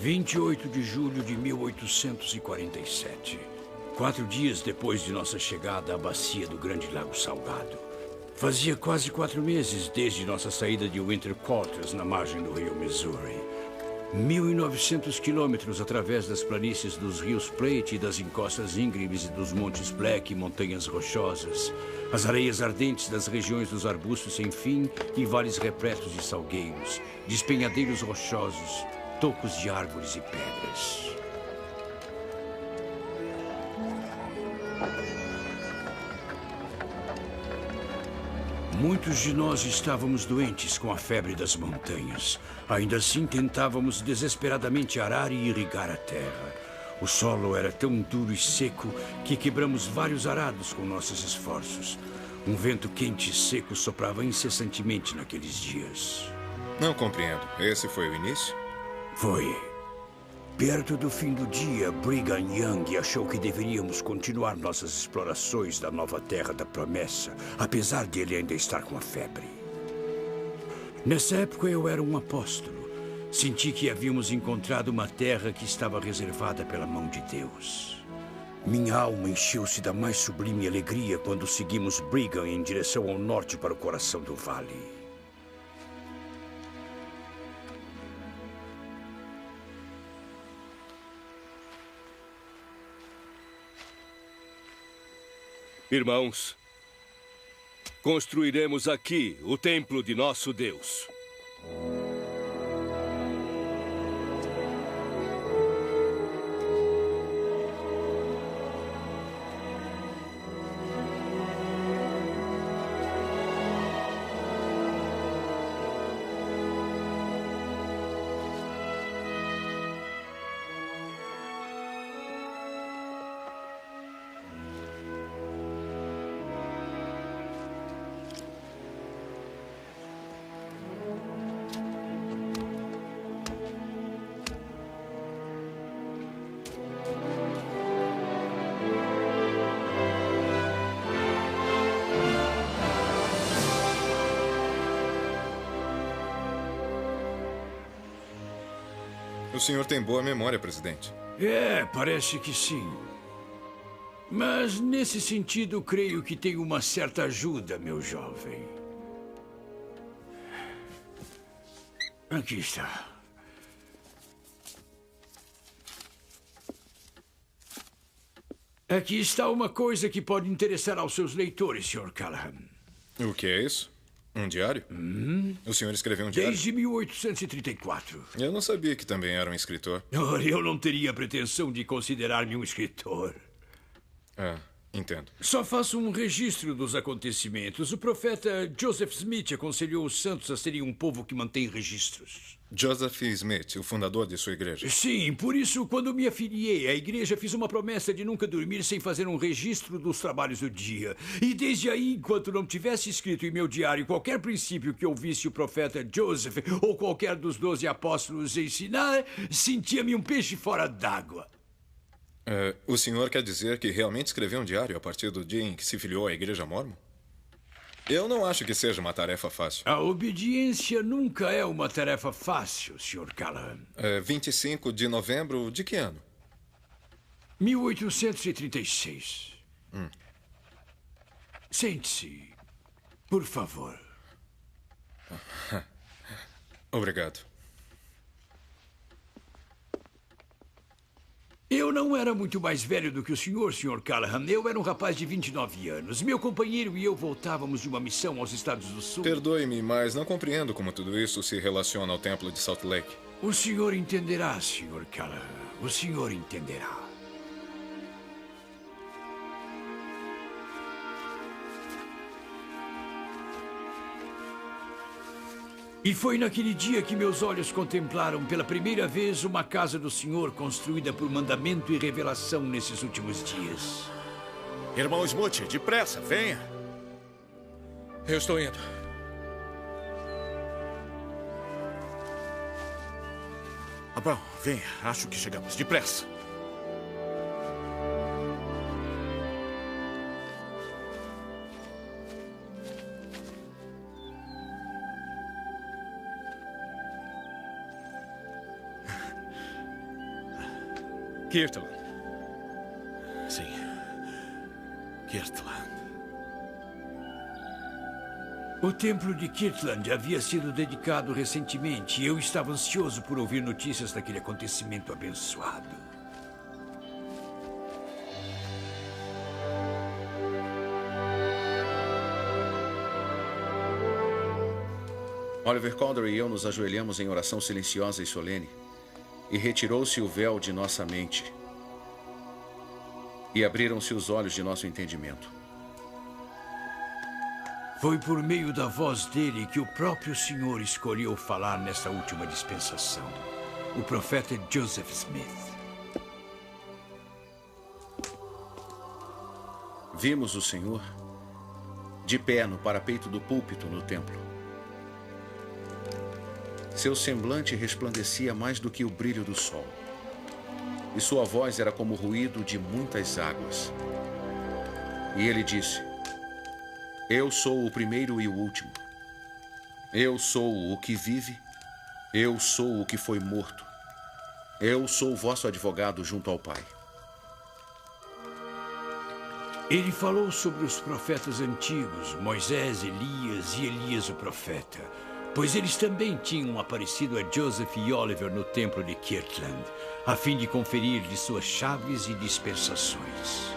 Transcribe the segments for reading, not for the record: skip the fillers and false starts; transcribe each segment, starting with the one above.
28 de julho de 1847. 4 dias depois de nossa chegada à bacia do Grande Lago Salgado. Fazia quase 4 meses desde nossa saída de Winter Quarters, na margem do rio Missouri. 1.900 quilômetros através das planícies dos rios Plate e das encostas íngremes e dos montes Black e montanhas rochosas. As areias ardentes das regiões dos arbustos sem fim e vales repletos de salgueiros, despenhadeiros rochosos, tocos de árvores e pedras. Muitos de nós estávamos doentes com a febre das montanhas. Ainda assim, tentávamos desesperadamente arar e irrigar a terra. O solo era tão duro e seco que quebramos vários arados com nossos esforços. Um vento quente e seco soprava incessantemente naqueles dias. Não compreendo. Esse foi o início? Foi. Perto do fim do dia, Brigham Young achou que deveríamos continuar nossas explorações da nova Terra da Promessa, apesar de ele ainda estar com a febre. Nessa época, eu era um apóstolo. Senti que havíamos encontrado uma terra que estava reservada pela mão de Deus. Minha alma encheu-se da mais sublime alegria quando seguimos Brigham em direção ao norte para o coração do vale. Irmãos, construiremos aqui o templo de nosso Deus. O senhor tem boa memória, presidente. Parece que sim. Mas, nesse sentido, creio que tem uma certa ajuda, meu jovem. Aqui está. Aqui está uma coisa que pode interessar aos seus leitores, Sr. Callahan. O que é isso? Um diário? O senhor escreveu um diário? Desde 1834. Eu não sabia que também era um escritor. Ora, eu não teria a pretensão de considerar-me um escritor. Ah, entendo. Só faço um registro dos acontecimentos. O profeta Joseph Smith aconselhou os santos a serem um povo que mantém registros. Joseph Smith, o fundador de sua igreja. Sim, por isso, quando me afiliei à igreja, fiz uma promessa de nunca dormir sem fazer um registro dos trabalhos do dia. E desde aí, enquanto não tivesse escrito em meu diário qualquer princípio que ouvisse o profeta Joseph ou qualquer dos 12 apóstolos ensinar, sentia-me um peixe fora d'água. O senhor quer dizer que realmente escreveu um diário a partir do dia em que se filiou à igreja mórmon? Eu não acho que seja uma tarefa fácil. A obediência nunca é uma tarefa fácil, Sr. Callahan. 25 de novembro de que ano? 1836. Sente-se, por favor. Obrigado. Eu não era muito mais velho do que o senhor, Sr. Callahan. Eu era um rapaz de 29 anos. Meu companheiro e eu voltávamos de uma missão aos Estados do Sul. Perdoe-me, mas não compreendo como tudo isso se relaciona ao templo de Salt Lake. O senhor entenderá, Sr. Callahan. O senhor entenderá. E foi naquele dia que meus olhos contemplaram pela primeira vez uma casa do Senhor construída por mandamento e revelação nesses últimos dias. Irmão Smoot, depressa, venha. Eu estou indo. Bom, venha. Acho que chegamos. Depressa. Kirtland. Sim. Kirtland. O templo de Kirtland havia sido dedicado recentemente e eu estava ansioso por ouvir notícias daquele acontecimento abençoado. Oliver Calder e eu nos ajoelhamos em oração silenciosa e solene, e retirou-se o véu de nossa mente, e abriram-se os olhos de nosso entendimento. Foi por meio da voz dele que o próprio Senhor escolheu falar nessa última dispensação. O profeta Joseph Smith. Vimos o Senhor de pé no parapeito do púlpito no templo. Seu semblante resplandecia mais do que o brilho do sol, e sua voz era como o ruído de muitas águas. E ele disse: Eu sou o primeiro e o último. Eu sou o que vive. Eu sou o que foi morto. Eu sou o vosso advogado junto ao Pai. Ele falou sobre os profetas antigos, Moisés, Elias e Elias o profeta, pois eles também tinham aparecido a Joseph e Oliver no templo de Kirtland, a fim de conferir-lhes suas chaves e dispensações.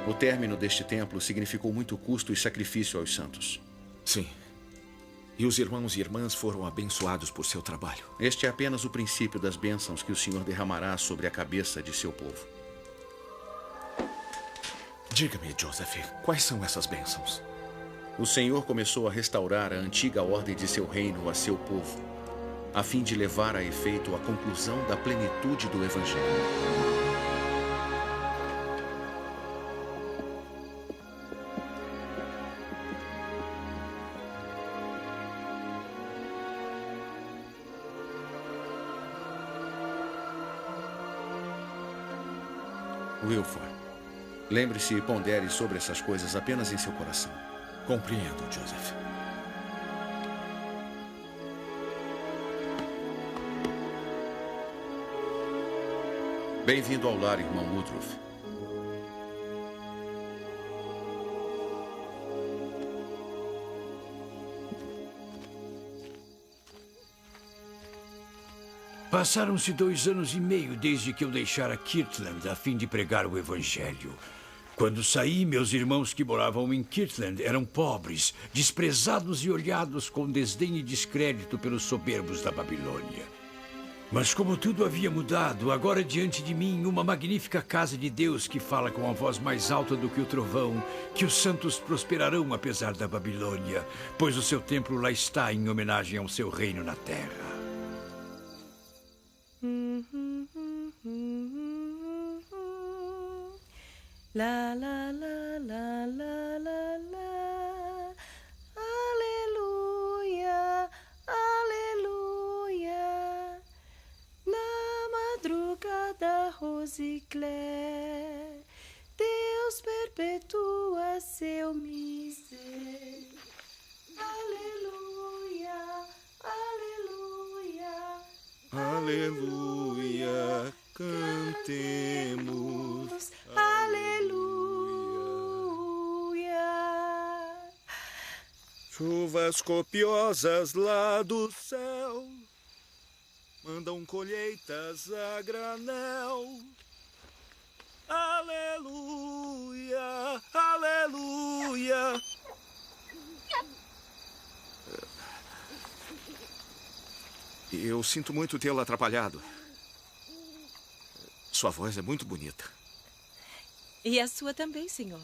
O término deste templo significou muito custo e sacrifício aos santos. Sim. E os irmãos e irmãs foram abençoados por seu trabalho. Este é apenas o princípio das bênçãos que o Senhor derramará sobre a cabeça de seu povo. Diga-me, Joseph, quais são essas bênçãos? O Senhor começou a restaurar a antiga ordem de seu reino a seu povo, a fim de levar a efeito a conclusão da plenitude do Evangelho. Wilford, lembre-se e pondere sobre essas coisas apenas em seu coração. Compreendo, Joseph. Bem-vindo ao lar, irmão Woodruff. Passaram-se 2 anos e meio desde que eu deixara Kirtland a fim de pregar o Evangelho. Quando saí, meus irmãos que moravam em Kirtland eram pobres, desprezados e olhados com desdém e descrédito pelos soberbos da Babilônia. Mas como tudo havia mudado, agora diante de mim uma magnífica casa de Deus que fala com a voz mais alta do que o trovão, que os santos prosperarão apesar da Babilônia, pois o seu templo lá está em homenagem ao seu reino na terra. La la la la la la la. Aleluia, aleluia. Na madrugada Rosiclé, Deus perpetua seu miser. Aleluia, aleluia. Aleluia, cantemos. Aleluia. Chuvas copiosas lá do céu mandam colheitas a granel. Aleluia, aleluia. Eu sinto muito tê-la atrapalhado. Sua voz é muito bonita. E a sua também, senhor.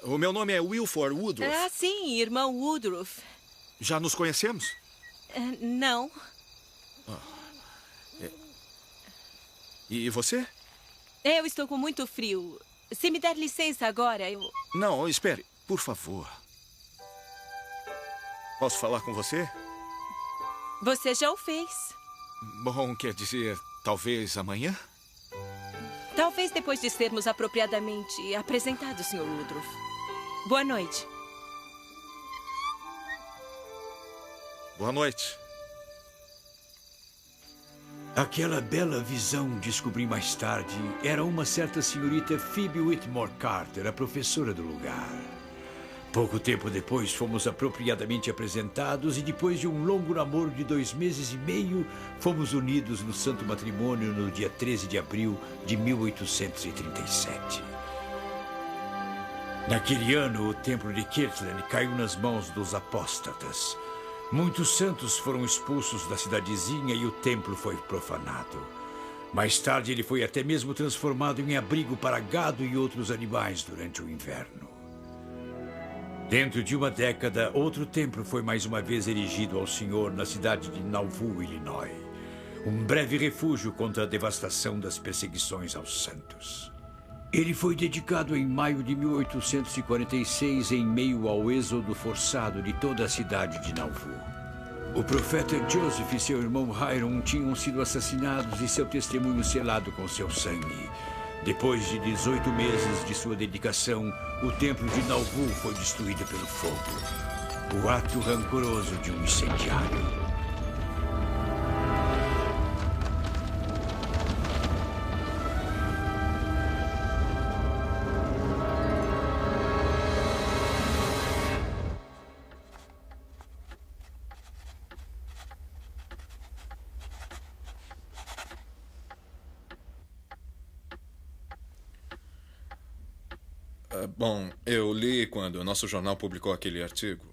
O meu nome é Wilford Woodruff. Ah, sim, irmão Woodruff. Já nos conhecemos? Não. E você? Eu estou com muito frio. Se me der licença agora, eu... Não, espere, por favor. Posso falar com você? Você já o fez. Bom, quer dizer, talvez amanhã? Talvez depois de sermos apropriadamente apresentados, Sr. Woodruff. Boa noite. Boa noite. Aquela bela visão, descobri mais tarde, era uma certa senhorita Phoebe Whitmore Carter, a professora do lugar. Pouco tempo depois, fomos apropriadamente apresentados e depois de um longo namoro de 2 meses e meio, fomos unidos no santo matrimônio no dia 13 de abril de 1837. Naquele ano, o templo de Kirtland caiu nas mãos dos apóstatas. Muitos santos foram expulsos da cidadezinha e o templo foi profanado. Mais tarde, ele foi até mesmo transformado em abrigo para gado e outros animais durante o inverno. Dentro de uma década, outro templo foi mais uma vez erigido ao Senhor na cidade de Nauvoo, Illinois. Um breve refúgio contra a devastação das perseguições aos santos. Ele foi dedicado em maio de 1846, em meio ao êxodo forçado de toda a cidade de Nauvoo. O profeta Joseph e seu irmão Hiram tinham sido assassinados e seu testemunho selado com seu sangue. Depois de 18 meses de sua dedicação, o templo de Nauvoo foi destruído pelo fogo. O ato rancoroso de um incendiário. Bom, eu li quando o nosso jornal publicou aquele artigo.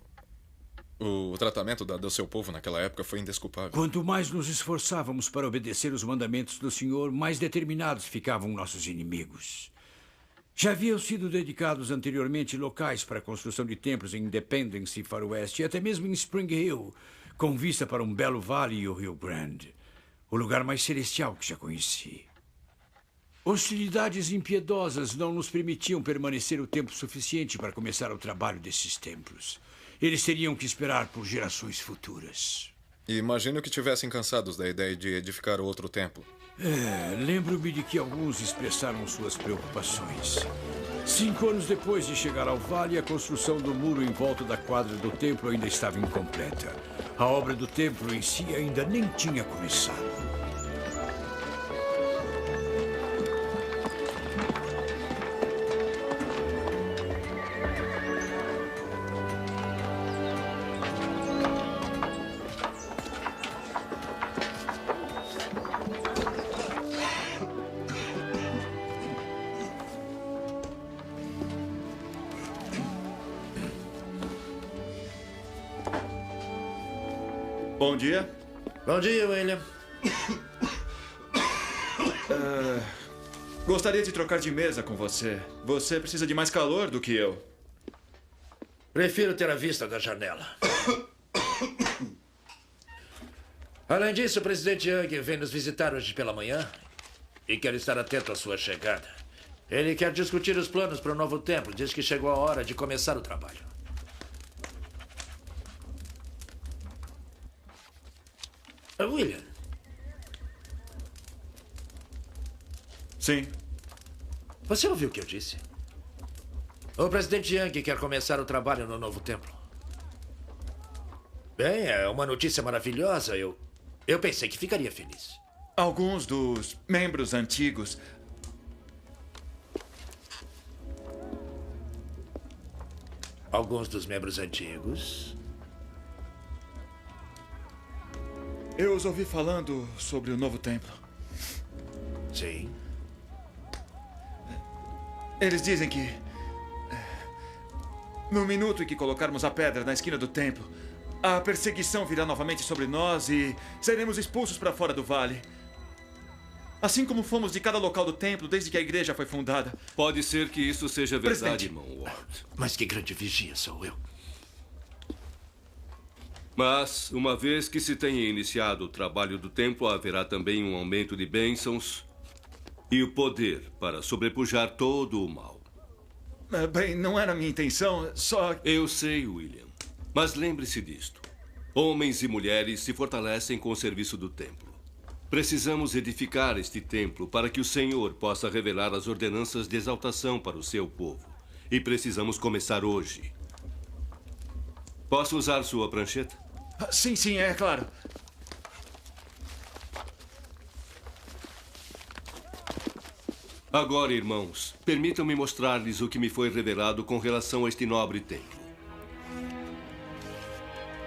O tratamento dado ao seu povo naquela época foi indesculpável. Quanto mais nos esforçávamos para obedecer os mandamentos do Senhor, mais determinados ficavam nossos inimigos. Já haviam sido dedicados anteriormente locais para a construção de templos em Independence e Faroeste, e até mesmo em Spring Hill, com vista para um belo vale e o Rio Grande, o lugar mais celestial que já conheci. Hostilidades impiedosas não nos permitiam permanecer o tempo suficiente para começar o trabalho desses templos. Eles teriam que esperar por gerações futuras. Imagino que tivessem cansados da ideia de edificar outro templo. Lembro-me de que alguns expressaram suas preocupações. 5 anos depois de chegar ao vale, a construção do muro em volta da quadra do templo ainda estava incompleta. A obra do templo em si ainda nem tinha começado. Bom dia. Bom dia, William. Gostaria de trocar de mesa com você. Você precisa de mais calor do que eu. Prefiro ter a vista da janela. Além disso, o presidente Young vem nos visitar hoje pela manhã e quer estar atento à sua chegada. Ele quer discutir os planos para o novo templo. Diz que chegou a hora de começar o trabalho. William. Sim. Você ouviu o que eu disse? O presidente Young quer começar o trabalho no novo templo. Bem, é uma notícia maravilhosa. Eu pensei que ficaria feliz. Alguns dos membros antigos... Alguns dos membros antigos... Eu os ouvi falando sobre o novo templo. Sim. Eles dizem que... no minuto em que colocarmos a pedra na esquina do templo, a perseguição virá novamente sobre nós e seremos expulsos para fora do vale. Assim como fomos de cada local do templo desde que a igreja foi fundada. Pode ser que isso seja verdade, Presidente. irmão Ward. Mas que grande vigia sou eu. Mas, uma vez que se tenha iniciado o trabalho do templo, haverá também um aumento de bênçãos e o poder para sobrepujar todo o mal. Bem, não era a minha intenção, só... Eu sei, William. Mas lembre-se disto. Homens e mulheres se fortalecem com o serviço do templo. Precisamos edificar este templo para que o Senhor possa revelar as ordenanças de exaltação para o seu povo. E precisamos começar hoje. Posso usar sua prancheta? Sim, é claro. Agora, irmãos, permitam-me mostrar-lhes o que me foi revelado com relação a este nobre templo.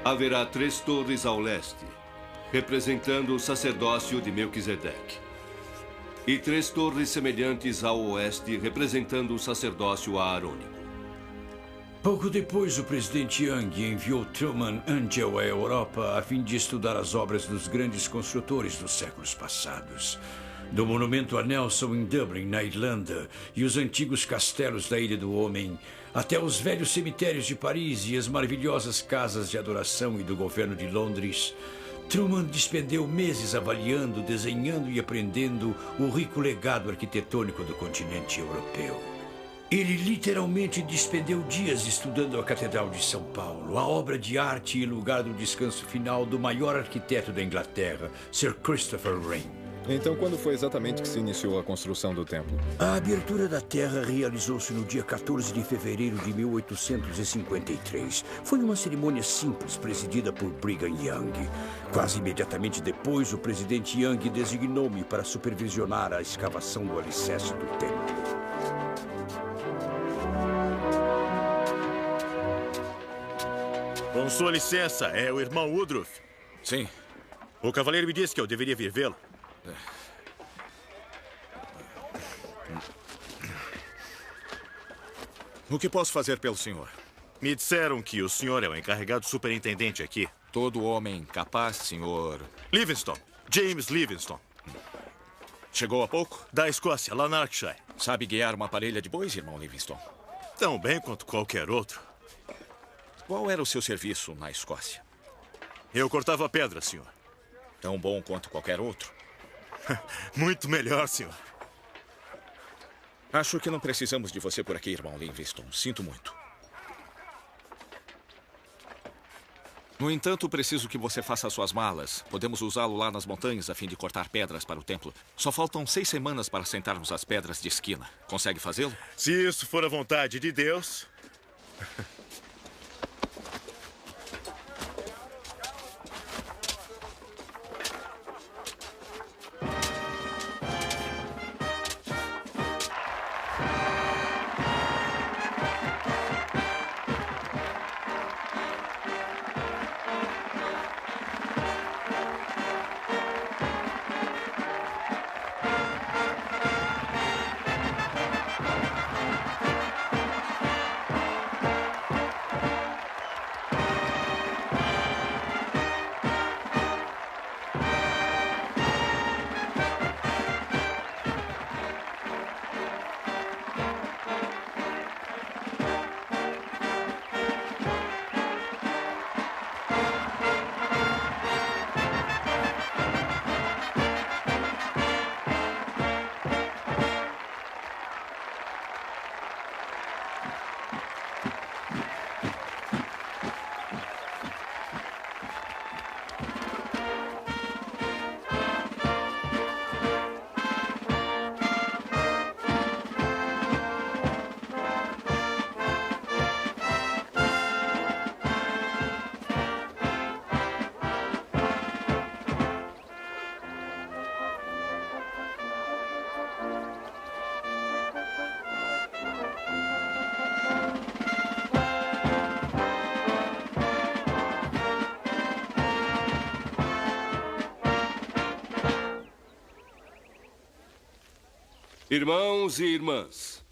Haverá 3 torres ao leste, representando o sacerdócio de Melquisedeque. E 3 torres semelhantes ao oeste, representando o sacerdócio aarônico. Pouco depois, o presidente Young enviou Truman Angell à Europa a fim de estudar as obras dos grandes construtores dos séculos passados. Do monumento a Nelson em Dublin, na Irlanda, e os antigos castelos da Ilha do Homem, até os velhos cemitérios de Paris e as maravilhosas casas de adoração e do governo de Londres, Truman despendeu meses avaliando, desenhando e aprendendo o rico legado arquitetônico do continente europeu. Ele literalmente despendeu dias estudando a Catedral de São Paulo, a obra de arte e lugar do descanso final do maior arquiteto da Inglaterra, Sir Christopher Wren. Então, quando foi exatamente que se iniciou a construção do templo? A abertura da terra realizou-se no dia 14 de fevereiro de 1853. Foi uma cerimônia simples, presidida por Brigham Young. Quase imediatamente depois, o presidente Young designou-me para supervisionar a escavação do alicerce do templo. Com sua licença, é o irmão Woodruff? Sim. O cavaleiro me disse que eu deveria vir vê-lo. O que posso fazer pelo senhor? Me disseram que o senhor é o encarregado superintendente aqui. Todo homem capaz, senhor... Livingstone. James Livingstone. Chegou há pouco? Da Escócia, Lanarkshire. Sabe guiar uma parelha de bois, irmão Livingstone? Tão bem quanto qualquer outro. Qual era o seu serviço na Escócia? Eu cortava pedra, senhor. Tão bom quanto qualquer outro? Muito melhor, senhor. Acho que não precisamos de você por aqui, irmão Livingstone. Sinto muito. No entanto, preciso que você faça suas malas. Podemos usá-lo lá nas montanhas a fim de cortar pedras para o templo. Só faltam 6 semanas para sentarmos as pedras de esquina. Consegue fazê-lo? Se isso for a vontade de Deus... Irmãos e irmãs,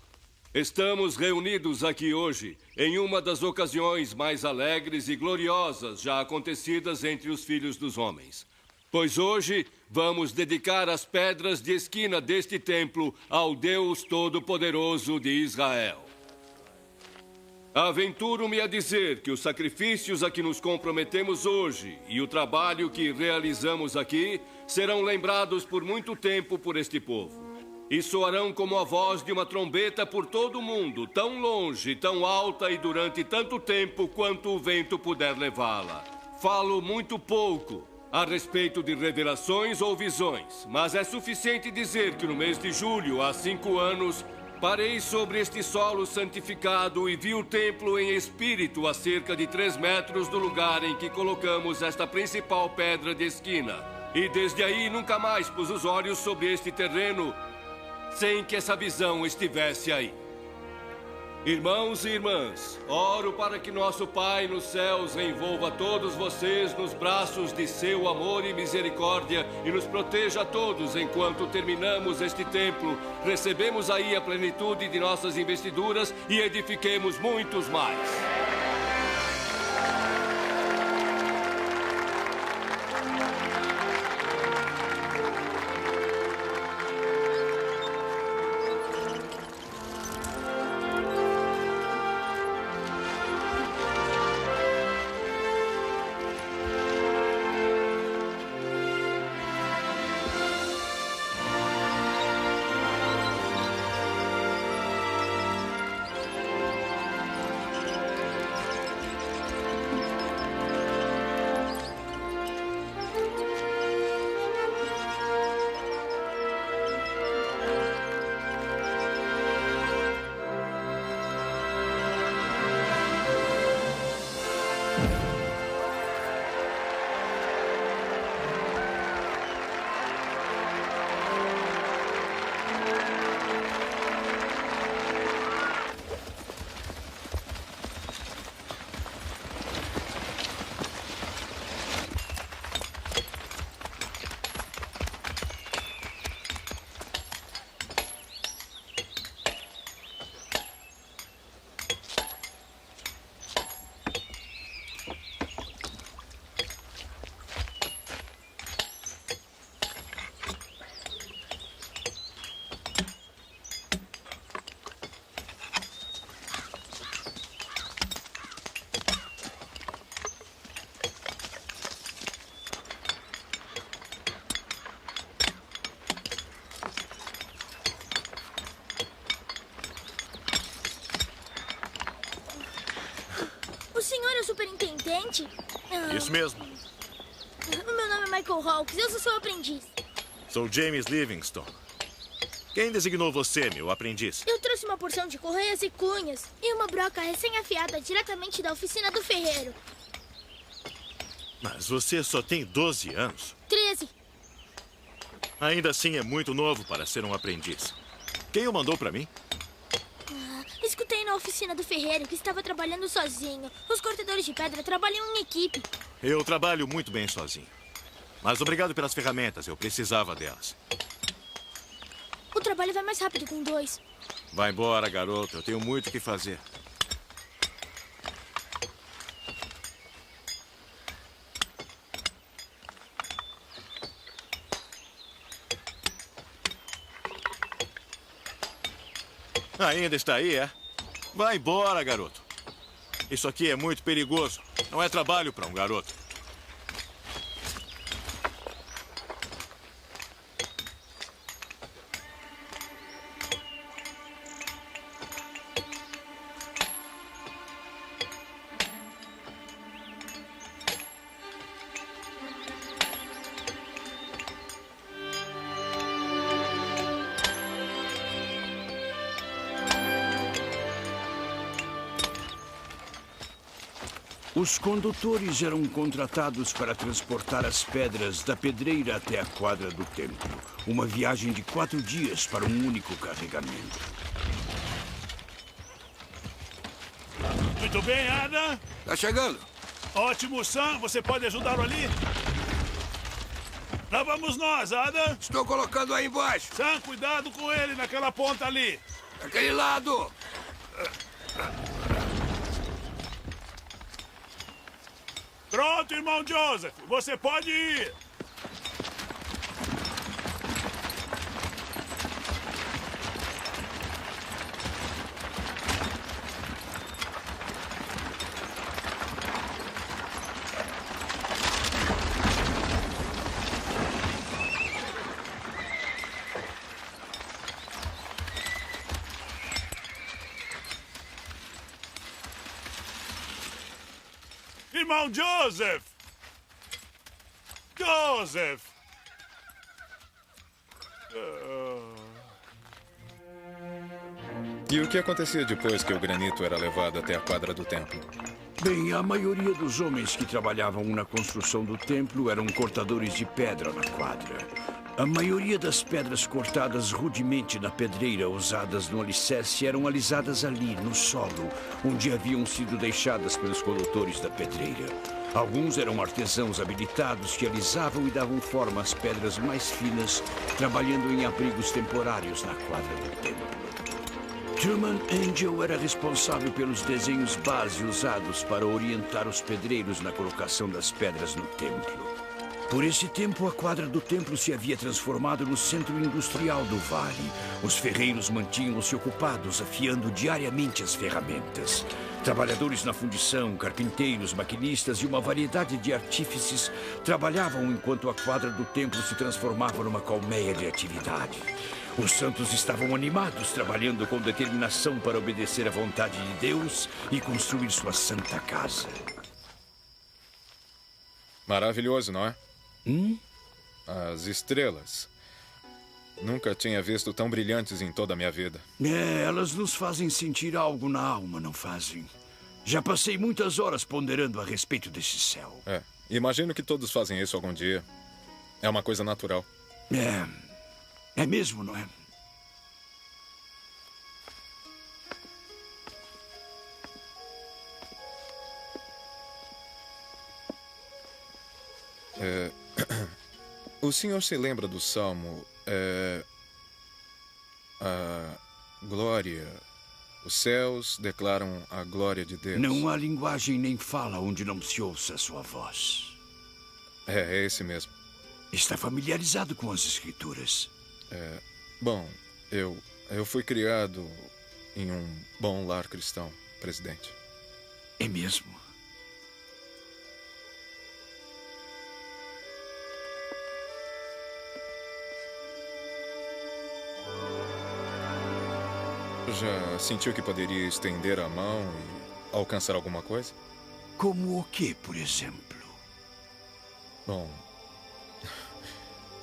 estamos reunidos aqui hoje em uma das ocasiões mais alegres e gloriosas já acontecidas entre os filhos dos homens. Pois hoje vamos dedicar as pedras de esquina deste templo ao Deus Todo-Poderoso de Israel. Aventuro-me a dizer que os sacrifícios a que nos comprometemos hoje e o trabalho que realizamos aqui serão lembrados por muito tempo por este povo. E soarão como a voz de uma trombeta por todo o mundo, tão longe, tão alta e durante tanto tempo quanto o vento puder levá-la. Falo muito pouco a respeito de revelações ou visões, mas é suficiente dizer que no mês de julho, há 5 anos, Parei sobre este solo santificado e vi o templo em espírito a cerca de 3 metros do lugar em que colocamos esta principal pedra de esquina. E desde aí nunca mais pus os olhos sobre este terreno sem que essa visão estivesse aí. Irmãos e irmãs, oro para que nosso Pai nos céus envolva todos vocês nos braços de seu amor e misericórdia e nos proteja a todos enquanto terminamos este templo, recebemos aí a plenitude de nossas investiduras e edifiquemos muitos mais. O senhor é o superintendente? Isso mesmo. O meu nome é Michael Hawks, eu sou seu aprendiz. Sou James Livingston. Quem designou você, meu aprendiz? Eu trouxe uma porção de correias e cunhas e uma broca recém-afiada diretamente da oficina do ferreiro. Mas você só tem 12 anos. 13. Ainda assim é muito novo para ser um aprendiz. Quem o mandou para mim? Escutei na oficina do ferreiro que estava trabalhando sozinho. Os cortadores de pedra trabalham em equipe. Eu trabalho muito bem sozinho. Mas obrigado pelas ferramentas, eu precisava delas. O trabalho vai mais rápido com 2. Vai embora, garoto. Eu tenho muito o que fazer. Ainda está aí, é? Vai embora, garoto. Isso aqui é muito perigoso. Não é trabalho para um garoto. Os condutores eram contratados para transportar as pedras da pedreira até a quadra do templo. Uma viagem de 4 dias para um único carregamento. Muito bem, Adam. Tá chegando. Ótimo, Sam. Você pode ajudá-lo ali? Lá vamos nós, Adam. Estou colocando aí embaixo. Sam, cuidado com ele naquela ponta ali. Daquele lado. Pronto, irmão Joseph. Você pode ir. Irmão Joseph! Joseph! E o que acontecia depois que o granito era levado até a quadra do templo? Bem, a maioria dos homens que trabalhavam na construção do templo eram cortadores de pedra na quadra. A maioria das pedras cortadas rudemente na pedreira usadas no alicerce eram alisadas ali, no solo, onde haviam sido deixadas pelos condutores da pedreira. Alguns eram artesãos habilitados que alisavam e davam forma às pedras mais finas, trabalhando em abrigos temporários na quadra do templo. Truman Angel era responsável pelos desenhos base usados para orientar os pedreiros na colocação das pedras no templo. Por esse tempo, a quadra do templo se havia transformado no centro industrial do vale. Os ferreiros mantinham-se ocupados, afiando diariamente as ferramentas. Trabalhadores na fundição, carpinteiros, maquinistas e uma variedade de artífices trabalhavam enquanto a quadra do templo se transformava numa colmeia de atividade. Os santos estavam animados, trabalhando com determinação para obedecer à vontade de Deus e construir sua santa casa. Maravilhoso, não é? As estrelas. Nunca tinha visto tão brilhantes em toda a minha vida. Elas nos fazem sentir algo na alma, não fazem? Já passei muitas horas ponderando a respeito desse céu. Imagino que todos fazem isso algum dia. É uma coisa natural. É mesmo, não é? O senhor se lembra do salmo? A glória. Os céus declaram a glória de Deus. Não há linguagem nem fala onde não se ouça a sua voz. É esse mesmo. Está familiarizado com as escrituras? Bom, eu fui criado em um bom lar cristão, presidente. É mesmo? Já sentiu que poderia estender a mão e alcançar alguma coisa? Como o quê, por exemplo? Bom,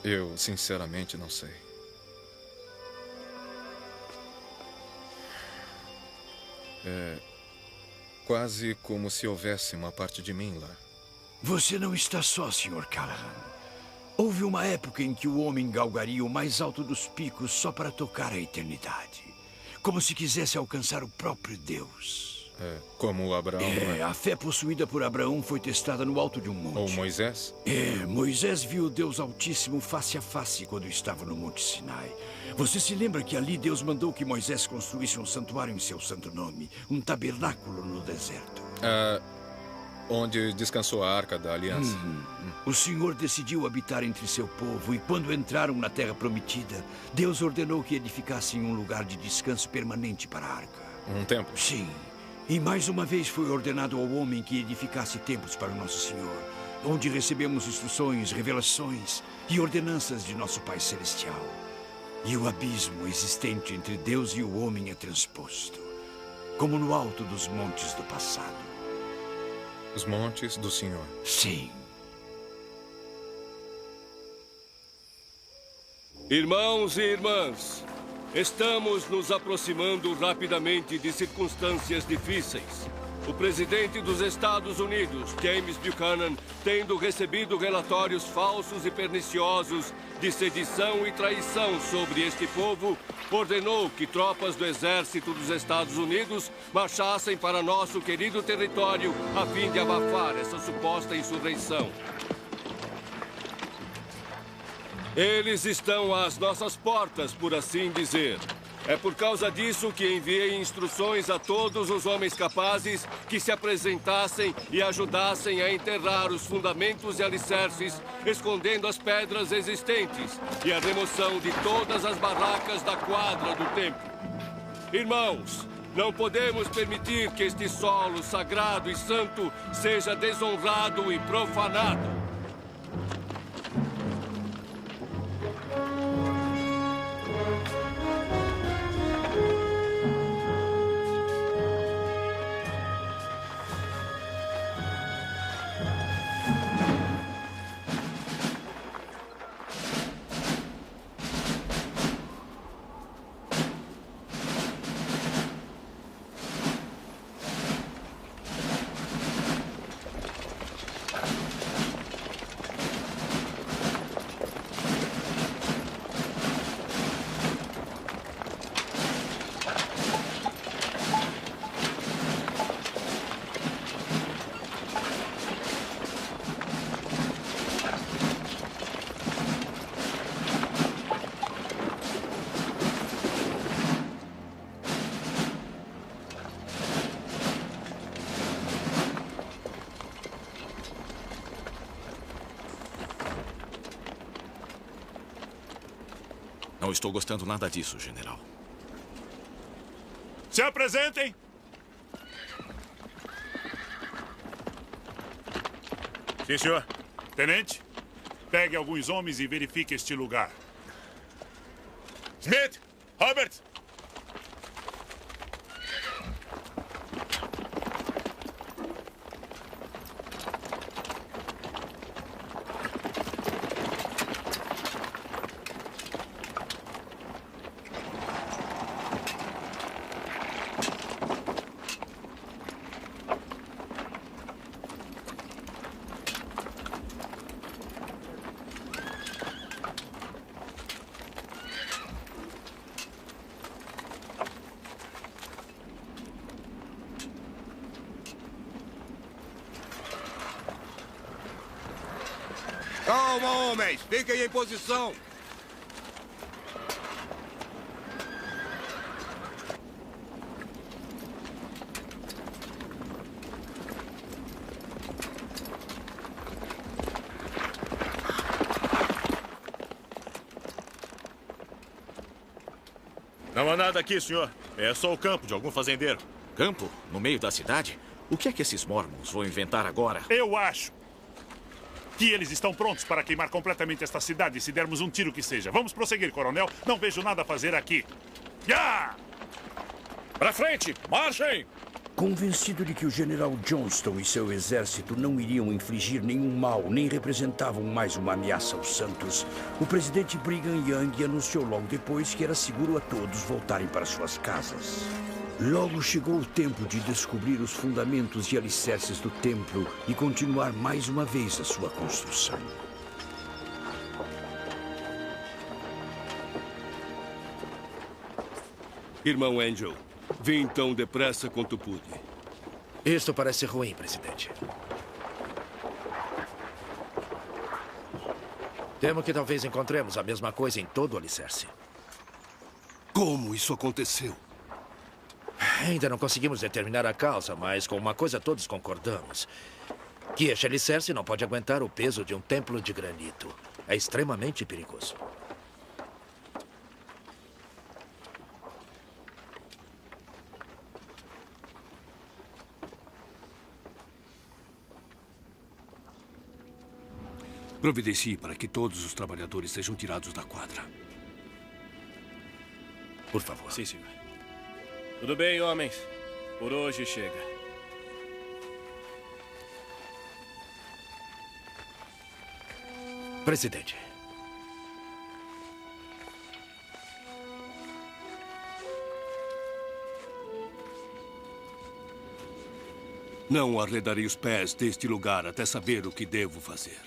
eu sinceramente não sei. É quase como se houvesse uma parte de mim lá. Você não está só, Sr. Callahan. Houve uma época em que o homem galgaria o mais alto dos picos só para tocar a eternidade. Como se quisesse alcançar o próprio Deus. Como Abraão. A fé possuída por Abraão foi testada no alto de um monte. Ou Moisés? Moisés viu o Deus Altíssimo face a face quando estava no Monte Sinai. Você se lembra que ali Deus mandou que Moisés construísse um santuário em seu santo nome, um tabernáculo no deserto. Onde descansou a Arca da Aliança. O Senhor decidiu habitar entre seu povo e quando entraram na Terra Prometida, Deus ordenou que edificassem um lugar de descanso permanente para a Arca. Um templo? Sim. E mais uma vez foi ordenado ao homem que edificasse templos para o Nosso Senhor, onde recebemos instruções, revelações e ordenanças de nosso Pai Celestial. E o abismo existente entre Deus e o homem é transposto, como no alto dos montes do passado. Os montes do Senhor. Sim. Irmãos e irmãs, estamos nos aproximando rapidamente de circunstâncias difíceis. O presidente dos Estados Unidos, James Buchanan, tendo recebido relatórios falsos e perniciosos de sedição e traição sobre este povo, ordenou que tropas do exército dos Estados Unidos marchassem para nosso querido território a fim de abafar essa suposta insurreição. Eles estão às nossas portas, por assim dizer. É por causa disso que enviei instruções a todos os homens capazes que se apresentassem e ajudassem a enterrar os fundamentos e alicerces, escondendo as pedras existentes e a remoção de todas as barracas da quadra do templo. Irmãos, não podemos permitir que este solo sagrado e santo seja desonrado e profanado. Não estou gostando nada disso, general. Se apresentem! Sim, senhor. Tenente, pegue alguns homens e verifique este lugar. Smith! Robert! Calma, homens! Fiquem em posição! Não há nada aqui, senhor. É só o campo de algum fazendeiro. Campo? No meio da cidade? O que é que esses mormons vão inventar agora? Eu acho que eles estão prontos para queimar completamente esta cidade se dermos um tiro que seja. Vamos prosseguir, coronel. Não vejo nada a fazer aqui. Já! Pra frente! Marchem! Convencido de que o general Johnston e seu exército não iriam infligir nenhum mal, nem representavam mais uma ameaça aos santos, o presidente Brigham Young anunciou logo depois que era seguro a todos voltarem para suas casas. Logo chegou o tempo de descobrir os fundamentos e alicerces do templo e continuar mais uma vez a sua construção. Irmão Angel, vim tão depressa quanto pude. Isto parece ruim, presidente. Temo que talvez encontremos a mesma coisa em todo o alicerce. Como isso aconteceu? Ainda não conseguimos determinar a causa, mas com uma coisa todos concordamos. Que este alicerce não pode aguentar o peso de um templo de granito. É extremamente perigoso. Providencie para que todos os trabalhadores sejam tirados da quadra. Por favor. Sim, senhor. Tudo bem, homens. Por hoje chega. Presidente. Não arredarei os pés deste lugar até saber o que devo fazer.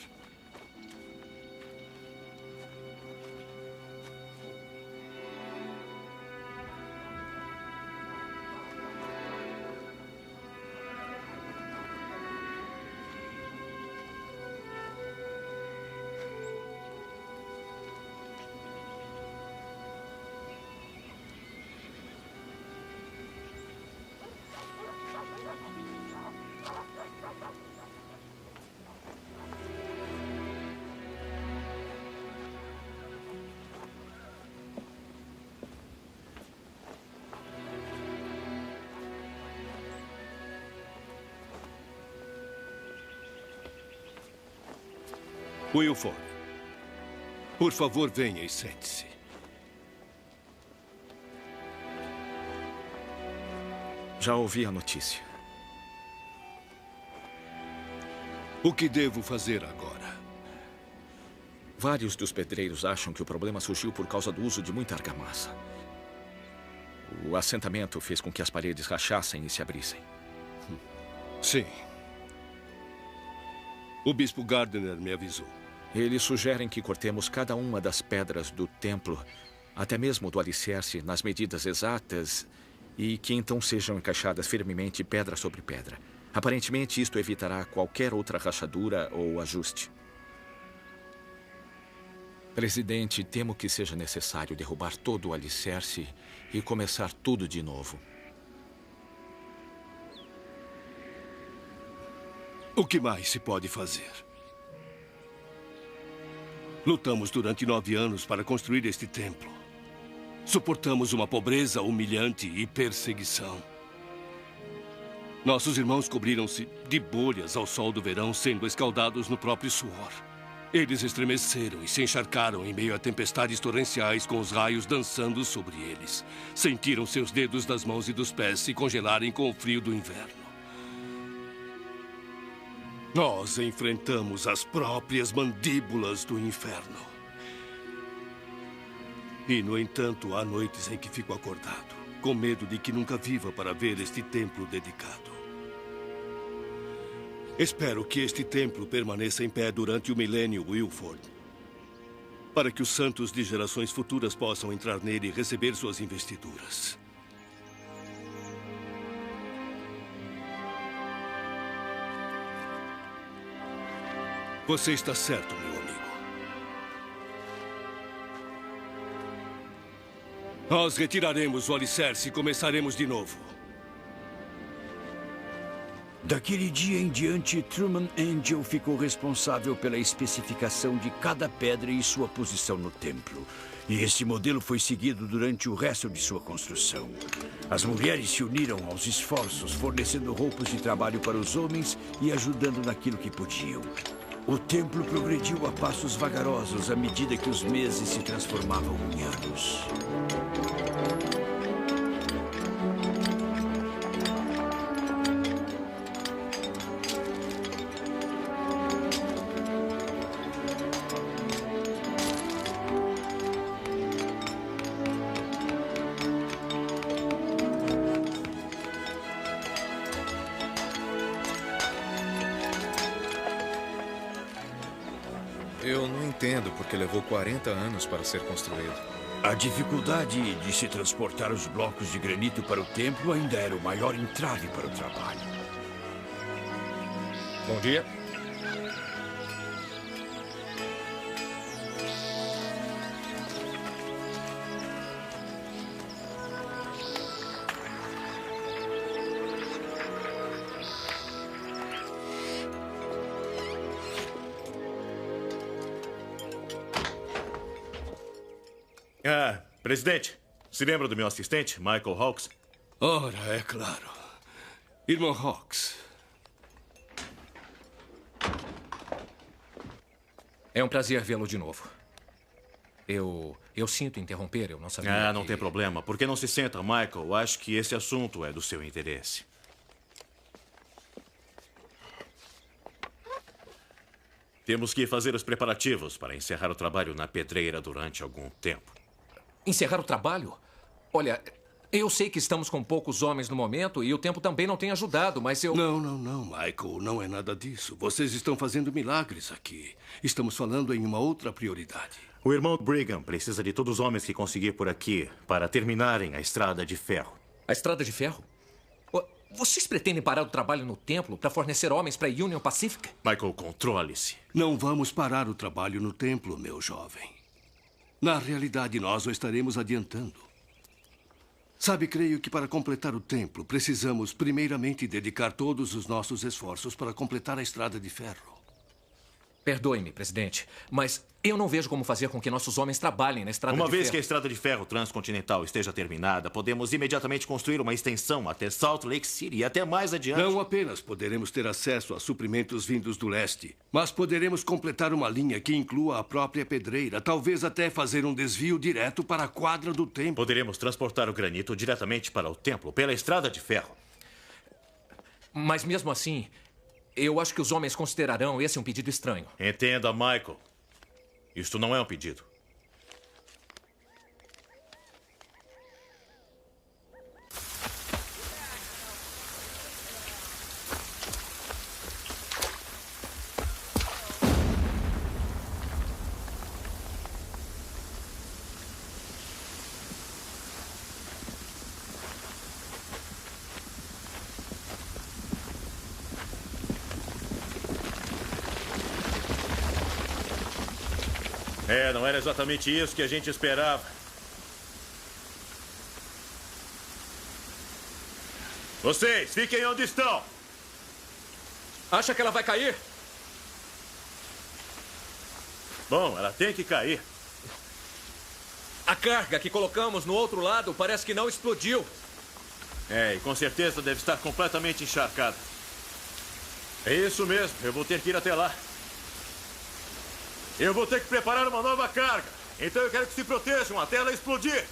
Wilford, por favor, venha e sente-se. Já ouvi a notícia. O que devo fazer agora? Vários dos pedreiros acham que o problema surgiu por causa do uso de muita argamassa. O assentamento fez com que as paredes rachassem e se abrissem. Sim. O bispo Gardner me avisou. Eles sugerem que cortemos cada uma das pedras do templo, até mesmo do alicerce, nas medidas exatas, e que então sejam encaixadas firmemente pedra sobre pedra. Aparentemente, isto evitará qualquer outra rachadura ou ajuste. Presidente, temo que seja necessário derrubar todo o alicerce e começar tudo de novo. O que mais se pode fazer? Lutamos durante 9 anos para construir este templo. Suportamos uma pobreza humilhante e perseguição. Nossos irmãos cobriram-se de bolhas ao sol do verão, sendo escaldados no próprio suor. Eles estremeceram e se encharcaram em meio a tempestades torrenciais com os raios dançando sobre eles. Sentiram seus dedos das mãos e dos pés se congelarem com o frio do inverno. Nós enfrentamos as próprias mandíbulas do inferno. E, no entanto, há noites em que fico acordado, com medo de que nunca viva para ver este templo dedicado. Espero que este templo permaneça em pé durante o milênio Wilford, para que os santos de gerações futuras possam entrar nele e receber suas investiduras. Você está certo, meu amigo. Nós retiraremos o alicerce e começaremos de novo. Daquele dia em diante, Truman Angel ficou responsável pela especificação de cada pedra e sua posição no templo. E esse modelo foi seguido durante o resto de sua construção. As mulheres se uniram aos esforços, fornecendo roupas de trabalho para os homens e ajudando naquilo que podiam. O templo progrediu a passos vagarosos à medida que os meses se transformavam em anos. Eu não entendo porque levou 40 anos para ser construído. A dificuldade de se transportar os blocos de granito para o templo ainda era o maior entrave para o trabalho. Bom dia. Presidente, se lembra do meu assistente, Michael Hawks? Ora, é claro. Irmão Hawks. É um prazer vê-lo de novo. Eu sinto interromper, eu não sabia Não tem problema. Por que não se senta, Michael? Acho que esse assunto é do seu interesse. Temos que fazer os preparativos para encerrar o trabalho na pedreira durante algum tempo. Encerrar o trabalho? Olha, eu sei que estamos com poucos homens no momento e o tempo também não tem ajudado, mas eu... Não, Michael. Não é nada disso. Vocês estão fazendo milagres aqui. Estamos falando em uma outra prioridade. O irmão Brigham precisa de todos os homens que conseguir por aqui para terminarem a Estrada de Ferro. A Estrada de Ferro? Vocês pretendem parar o trabalho no templo para fornecer homens para a Union Pacific? Michael, controle-se. Não vamos parar o trabalho no templo, meu jovem. Na realidade, nós o estaremos adiantando. Sabe, creio que para completar o templo, precisamos primeiramente dedicar todos os nossos esforços para completar a Estrada de Ferro. Perdoe-me, presidente, mas eu não vejo como fazer com que nossos homens trabalhem na Estrada de Ferro. Uma vez que a Estrada de Ferro transcontinental esteja terminada, podemos imediatamente construir uma extensão até Salt Lake City e até mais adiante. Não apenas poderemos ter acesso a suprimentos vindos do leste, mas poderemos completar uma linha que inclua a própria pedreira, talvez até fazer um desvio direto para a quadra do templo. Poderemos transportar o granito diretamente para o templo pela Estrada de Ferro. Mas mesmo assim, eu acho que os homens considerarão esse um pedido estranho. Entenda, Michael. Isto não é um pedido. Não era exatamente isso que a gente esperava. Vocês, fiquem onde estão. Acha que ela vai cair? Bom, ela tem que cair. A carga que colocamos no outro lado parece que não explodiu. É, e com certeza deve estar completamente encharcada. É isso mesmo, eu vou ter que ir até lá. Eu vou ter que preparar uma nova carga. Então eu quero que se protejam até ela explodir.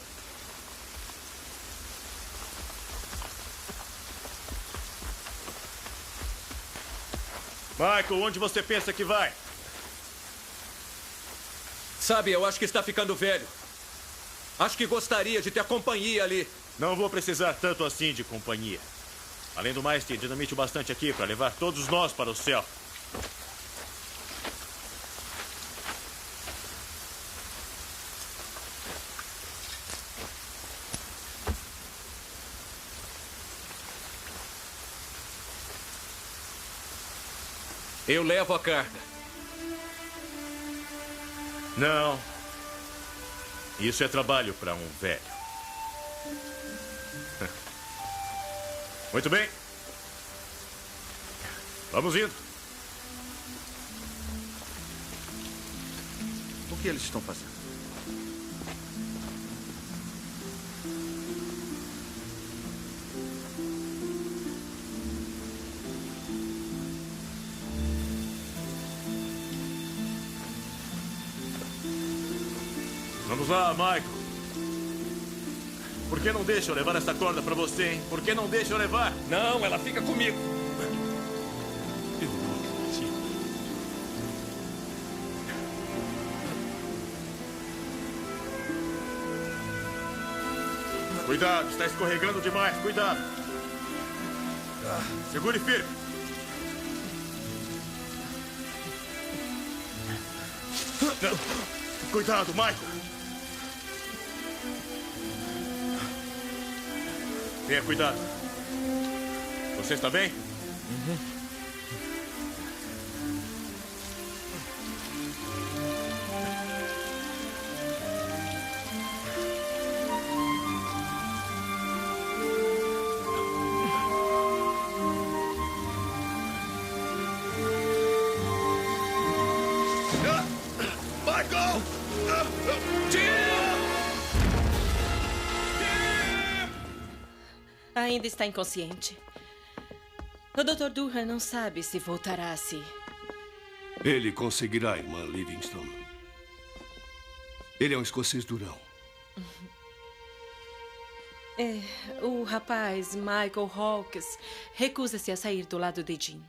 Michael, onde você pensa que vai? Sabe, eu acho que está ficando velho. Acho que gostaria de ter companhia ali. Não vou precisar tanto assim de companhia. Além do mais, tem dinamite o bastante aqui para levar todos nós para o céu. Eu levo a carga. Não. Isso é trabalho para um velho. Muito bem. Vamos indo. O que eles estão fazendo? Vamos lá, Michael. Por que não deixa eu levar essa corda para você, hein? Por que não deixa eu levar? Não, ela fica comigo. Eu não acredito. Cuidado, está escorregando demais. Cuidado. Segure firme. Cuidado, Michael. Tenha cuidado. Você está bem? Michael! Ainda está inconsciente. O Dr. Durham não sabe se voltará a si. Ele conseguirá, irmã Livingston. Ele é um escocês durão. O rapaz, Michael Hawkes, recusa-se a sair do lado de Jean.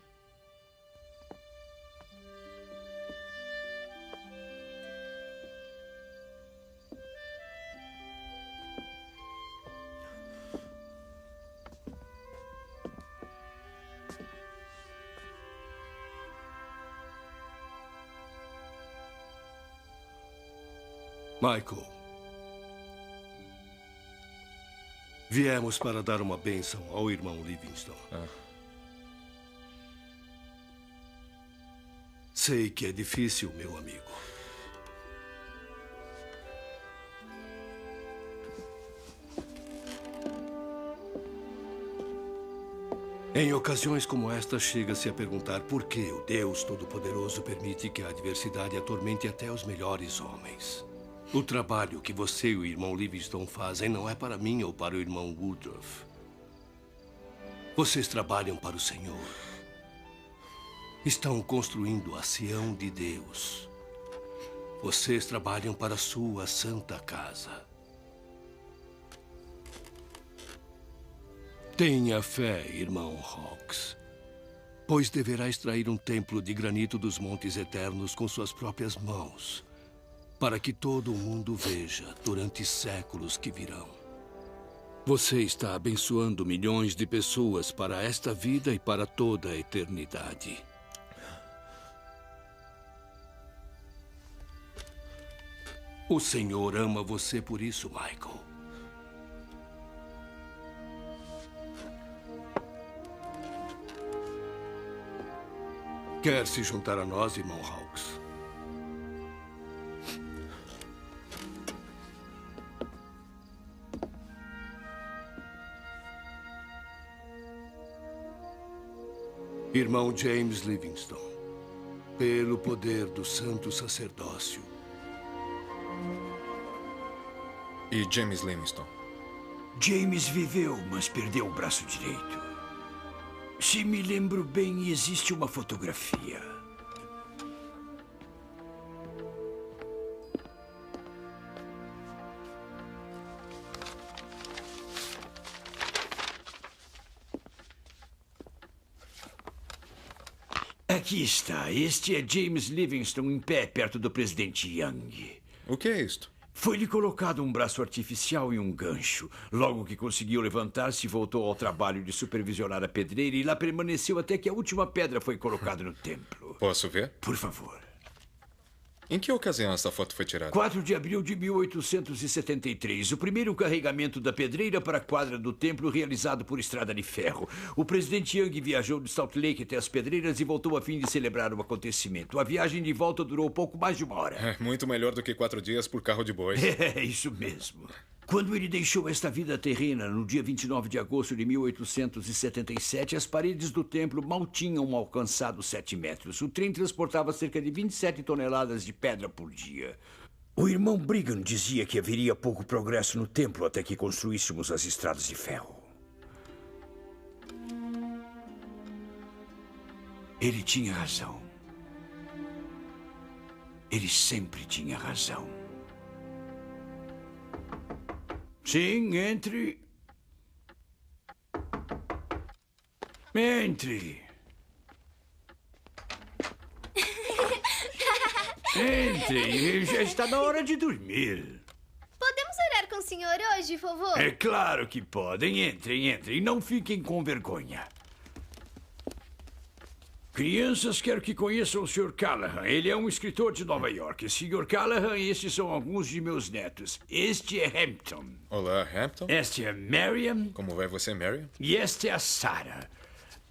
Michael, viemos para dar uma bênção ao irmão Livingston. Sei que é difícil, meu amigo. Em ocasiões como esta, chega-se a perguntar por que o Deus Todo-Poderoso permite que a adversidade atormente até os melhores homens. O trabalho que você e o irmão Livingston fazem não é para mim ou para o irmão Woodruff. Vocês trabalham para o Senhor. Estão construindo a Sião de Deus. Vocês trabalham para a sua santa casa. Tenha fé, irmão Hawkes, pois deverá extrair um templo de granito dos montes eternos com suas próprias mãos, para que todo o mundo veja durante séculos que virão. Você está abençoando milhões de pessoas para esta vida e para toda a eternidade. O Senhor ama você por isso, Michael. Quer se juntar a nós, irmão Hawkes? Irmão James Livingston, pelo poder do santo sacerdócio, E James Livingstone? James viveu, mas perdeu o braço direito. Se me lembro bem, existe uma fotografia. Aqui está. Este é James Livingstone em pé perto do presidente Young. O que é isto? Foi-lhe colocado um braço artificial e um gancho. Logo que conseguiu levantar-se, voltou ao trabalho de supervisionar a pedreira e lá permaneceu até que a última pedra foi colocada no templo. Posso ver? Por favor. Em que ocasião essa foto foi tirada? 4 de abril de 1873. O primeiro carregamento da pedreira para a quadra do templo realizado por estrada de ferro. O presidente Young viajou de Salt Lake até as pedreiras e voltou a fim de celebrar o acontecimento. A viagem de volta durou pouco mais de uma hora. É muito melhor do que 4 dias por carro de bois. É, isso mesmo. Quando ele deixou esta vida terrena, no dia 29 de agosto de 1877, as paredes do templo mal tinham alcançado 7 metros. O trem transportava cerca de 27 toneladas de pedra por dia. O irmão Brigham dizia que haveria pouco progresso no templo até que construíssemos as estradas de ferro. Ele tinha razão. Ele sempre tinha razão. Sim, entre. Entre. Entre. Já está na hora de dormir. Podemos orar com o senhor hoje, vovô? É claro que podem. Entrem, entrem. Não fiquem com vergonha. Crianças, quero que conheçam o Sr. Callahan. Ele é um escritor de Nova York. Sr. Callahan, estes são alguns de meus netos. Este é Hampton. Olá, Hampton. Este é Mariam. Como vai você, Mariam? E esta é a Sarah.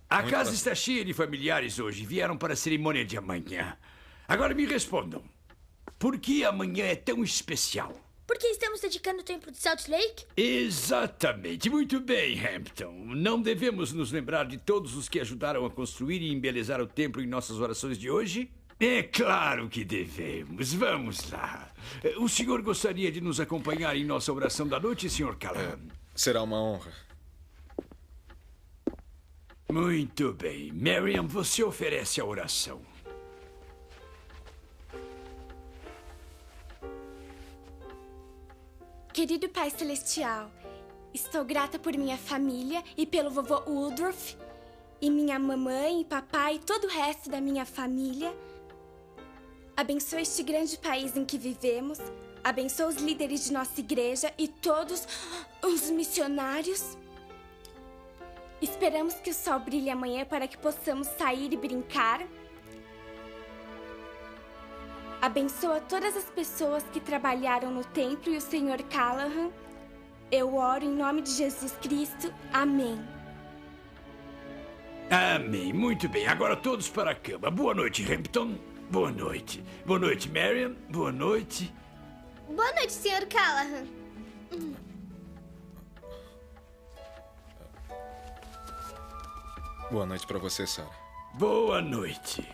A casa está cheia de familiares hoje. Vieram para a cerimônia de amanhã. Agora me respondam. Por que amanhã é tão especial? Porque estamos dedicando o templo de Salt Lake? Exatamente. Muito bem, Hampton. Não devemos nos lembrar de todos os que ajudaram a construir e embelezar o templo em nossas orações de hoje? É claro que devemos. Vamos lá. O senhor gostaria de nos acompanhar em nossa oração da noite, Sr. Callahan? Será uma honra. Muito bem. Mariam, você oferece a oração. Querido Pai Celestial, estou grata por minha família e pelo vovô Woodruff, e minha mamãe e papai e todo o resto da minha família. Abençoa este grande país em que vivemos, abençoa os líderes de nossa igreja e todos os missionários. Esperamos que o sol brilhe amanhã para que possamos sair e brincar. Abençoa todas as pessoas que trabalharam no templo e o Sr. Callahan. Eu oro em nome de Jesus Cristo. Amém. Amém. Muito bem. Agora todos para a cama. Boa noite, Hampton. Boa noite. Boa noite, Mariam. Boa noite. Boa noite, Sr. Callahan. Boa noite para você, Sarah. Boa noite.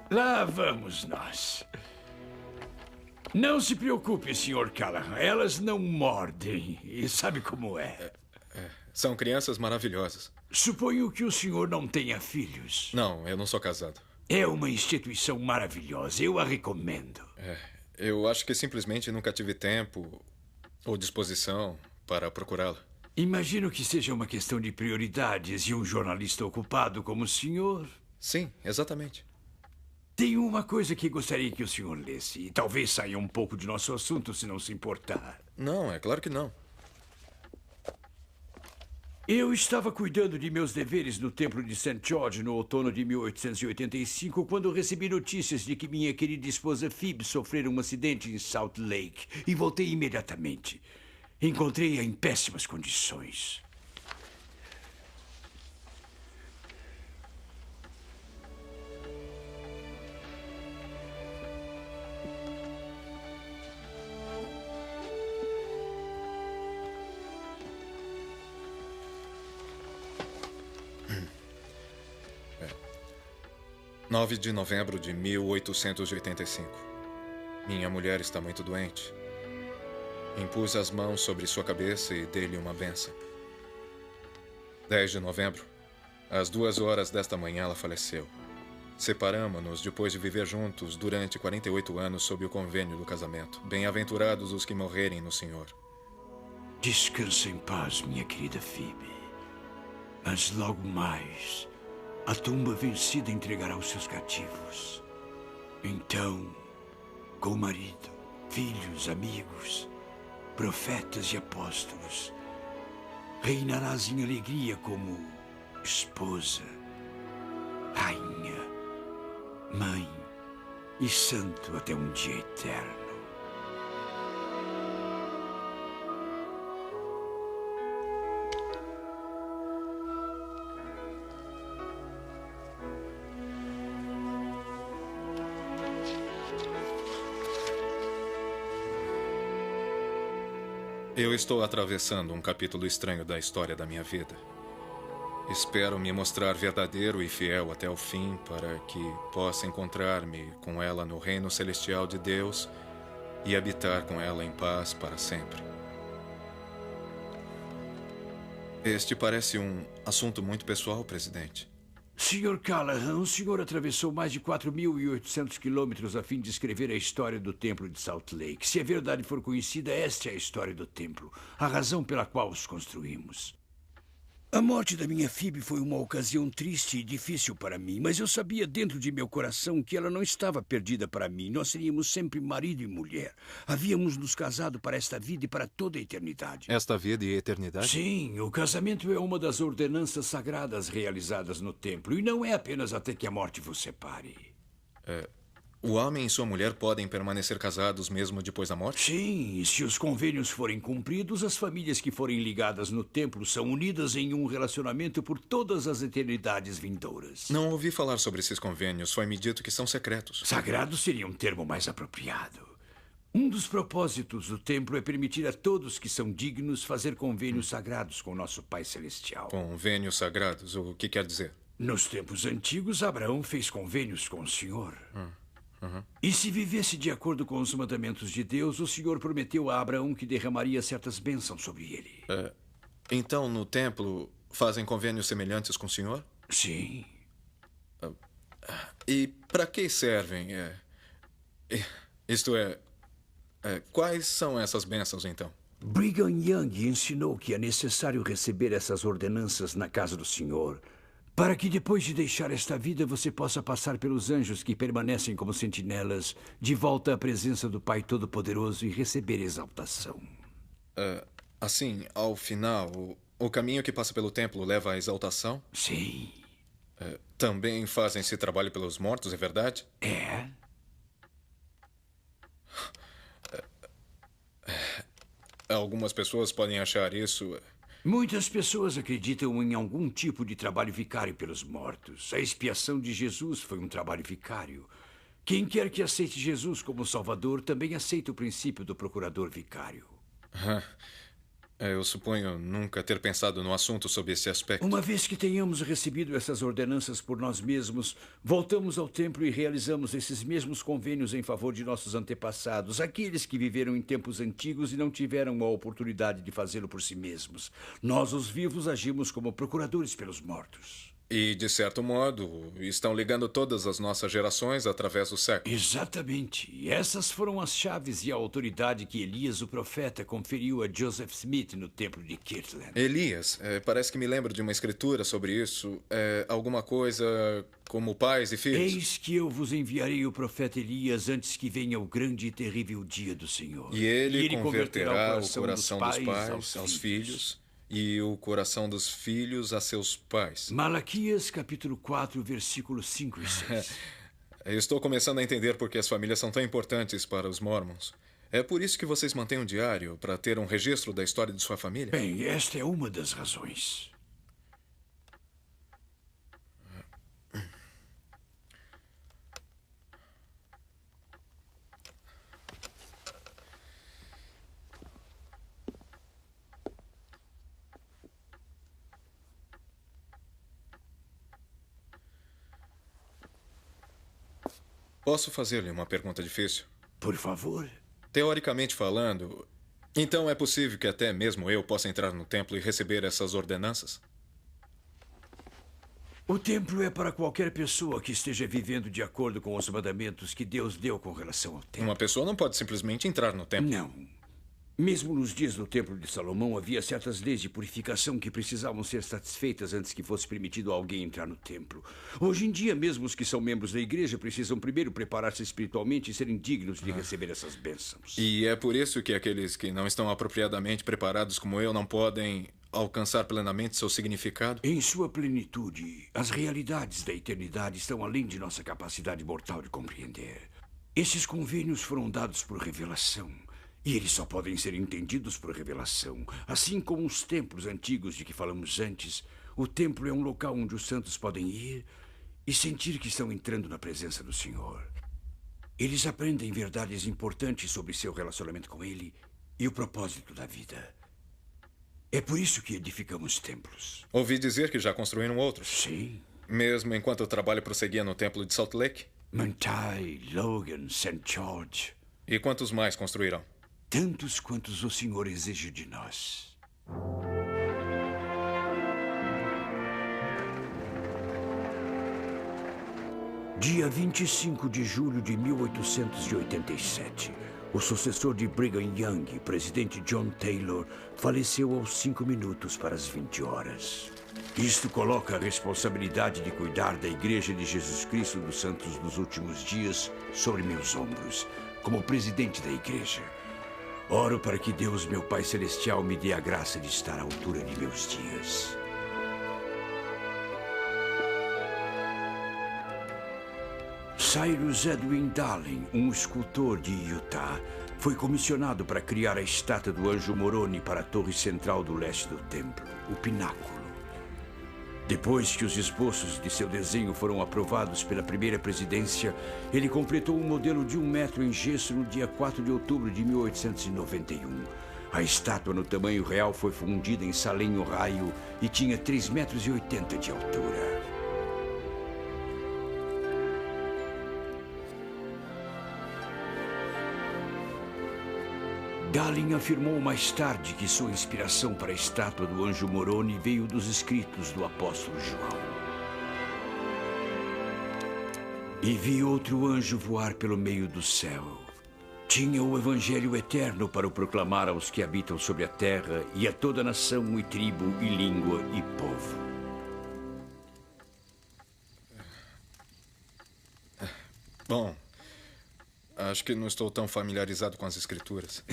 Lá vamos nós. Não se preocupe, Sr. Callahan. Elas não mordem. E sabe como é? São crianças maravilhosas. Suponho que o senhor não tenha filhos. Não, eu não sou casado. É uma instituição maravilhosa. Eu a recomendo. Eu acho que simplesmente nunca tive tempo ou disposição para procurá-la. Imagino que seja uma questão de prioridades e um jornalista ocupado como o senhor. Sim, exatamente. Tenho uma coisa que gostaria que o senhor lesse. E talvez saia um pouco de nosso assunto, se não se importar. Não, é claro que não. Eu estava cuidando de meus deveres no templo de St. George no outono de 1885, quando recebi notícias de que minha querida esposa Phoebe sofrera um acidente em Salt Lake. E voltei imediatamente. Encontrei-a em péssimas condições. É. 9 de novembro de 1885. Minha mulher está muito doente. Impus as mãos sobre sua cabeça e dei-lhe uma bênção. 10 de novembro, às 2 horas desta manhã, ela faleceu. Separamo-nos depois de viver juntos durante 48 anos sob o convênio do casamento. Bem-aventurados os que morrerem no Senhor. Descansa em paz, minha querida Phoebe. Mas logo mais, a tumba vencida entregará os seus cativos. Então, com o marido, filhos, amigos, profetas e apóstolos, reinarás em alegria como esposa, rainha, mãe e santo até um dia eterno. Eu estou atravessando um capítulo estranho da história da minha vida. Espero me mostrar verdadeiro e fiel até o fim para que possa encontrar-me com ela no reino celestial de Deus e habitar com ela em paz para sempre. Este parece um assunto muito pessoal, presidente. Sr. Callahan, o senhor atravessou mais de 4.800 quilômetros a fim de escrever a história do Templo de Salt Lake. Se a verdade for conhecida, esta é a história do templo, a razão pela qual os construímos. A morte da minha Phoebe foi uma ocasião triste e difícil para mim, mas eu sabia dentro de meu coração que ela não estava perdida para mim. Nós seríamos sempre marido e mulher. Havíamos nos casado para esta vida e para toda a eternidade. Esta vida e eternidade? Sim, o casamento é uma das ordenanças sagradas realizadas no templo, e não é apenas até que a morte vos separe. O homem e sua mulher podem permanecer casados mesmo depois da morte? Sim, e se os convênios forem cumpridos, as famílias que forem ligadas no templo são unidas em um relacionamento por todas as eternidades vindouras. Não ouvi falar sobre esses convênios. Foi-me dito que são secretos. Sagrado seria um termo mais apropriado. Um dos propósitos do templo é permitir a todos que são dignos fazer convênios sagrados com nosso Pai Celestial. Convênios sagrados? O que quer dizer? Nos tempos antigos, Abraão fez convênios com o Senhor. E se vivesse de acordo com os mandamentos de Deus, o Senhor prometeu a Abraão que derramaria certas bênçãos sobre ele. Então, no templo, fazem convênios semelhantes com o Senhor? Sim. E para que servem? Isto é, quais são essas bênçãos, então? Brigham Young ensinou que é necessário receber essas ordenanças na casa do Senhor, para que depois de deixar esta vida você possa passar pelos anjos que permanecem como sentinelas de volta à presença do Pai Todo-Poderoso e receber exaltação. Assim, ao final, o caminho que passa pelo templo leva à exaltação? Sim. Também fazem esse trabalho pelos mortos, é verdade? É. Algumas pessoas podem achar isso... Muitas pessoas acreditam em algum tipo de trabalho vicário pelos mortos. A expiação de Jesus foi um trabalho vicário. Quem quer que aceite Jesus como Salvador também aceita o princípio do procurador vicário. Eu suponho nunca ter pensado no assunto sob esse aspecto. Uma vez que tenhamos recebido essas ordenanças por nós mesmos, voltamos ao templo e realizamos esses mesmos convênios em favor de nossos antepassados, aqueles que viveram em tempos antigos e não tiveram a oportunidade de fazê-lo por si mesmos. Nós, os vivos, agimos como procuradores pelos mortos. E, de certo modo, estão ligando todas as nossas gerações através dos séculos. Exatamente. E essas foram as chaves e a autoridade que Elias, o profeta, conferiu a Joseph Smith no templo de Kirtland. Elias? Parece que me lembro de uma escritura sobre isso. Alguma coisa como pais e filhos. Eis que eu vos enviarei o profeta Elias antes que venha o grande e terrível dia do Senhor. E ele converterá o coração dos pais aos filhos. E o coração dos filhos a seus pais. Malaquias, capítulo 4, versículos 5 e 6. Estou começando a entender por que as famílias são tão importantes para os mormons. É por isso que vocês mantêm um diário, para ter um registro da história de sua família? Bem, esta é uma das razões. Posso fazer-lhe uma pergunta difícil? Por favor. Teoricamente falando, Então é possível que até mesmo eu possa entrar no templo e receber essas ordenanças? O templo é para qualquer pessoa que esteja vivendo de acordo com os mandamentos que Deus deu com relação ao templo. Uma pessoa não pode simplesmente entrar no templo. Não. Mesmo nos dias do Templo de Salomão, havia certas leis de purificação que precisavam ser satisfeitas antes que fosse permitido a alguém entrar no templo. Hoje em dia, mesmo os que são membros da igreja precisam primeiro preparar-se espiritualmente e serem dignos de receber essas bênçãos. E é por isso que aqueles que não estão apropriadamente preparados como eu não podem alcançar plenamente seu significado? Em sua plenitude, as realidades da eternidade estão além de nossa capacidade mortal de compreender. Esses convênios foram dados por revelação. E eles só podem ser entendidos por revelação. Assim como os templos antigos de que falamos antes, o templo é um local onde os santos podem ir e sentir que estão entrando na presença do Senhor. Eles aprendem verdades importantes sobre seu relacionamento com Ele e o propósito da vida. É por isso que edificamos templos. Ouvi dizer que já construíram outros. Sim. Mesmo enquanto o trabalho prosseguia no templo de Salt Lake? Manti, Logan, St. George. E quantos mais construirão? Tantos quantos o Senhor exige de nós. Dia 25 de julho de 1887, o sucessor de Brigham Young, presidente John Taylor, faleceu aos 5 minutos para as 20 horas. Isto coloca a responsabilidade de cuidar da Igreja de Jesus Cristo dos Santos dos Últimos Dias sobre meus ombros, como presidente da Igreja. Oro para que Deus, meu Pai Celestial, me dê a graça de estar à altura de meus dias. Cyrus Edwin Dallin, um escultor de Utah, foi comissionado para criar a estátua do Anjo Moroni para a torre central do leste do templo, o pináculo. Depois que os esboços de seu desenho foram aprovados pela primeira presidência, ele completou um modelo de 1 metro em gesso no dia 4 de outubro de 1891. A estátua no tamanho real foi fundida em Salem, Ohio, e tinha 3,80 metros de altura. Dallin afirmou mais tarde que sua inspiração para a estátua do Anjo Moroni veio dos escritos do apóstolo João. E vi outro anjo voar pelo meio do céu. Tinha o evangelho eterno para o proclamar aos que habitam sobre a terra e a toda nação e tribo e língua e povo. Bom, acho que não estou tão familiarizado com as escrituras.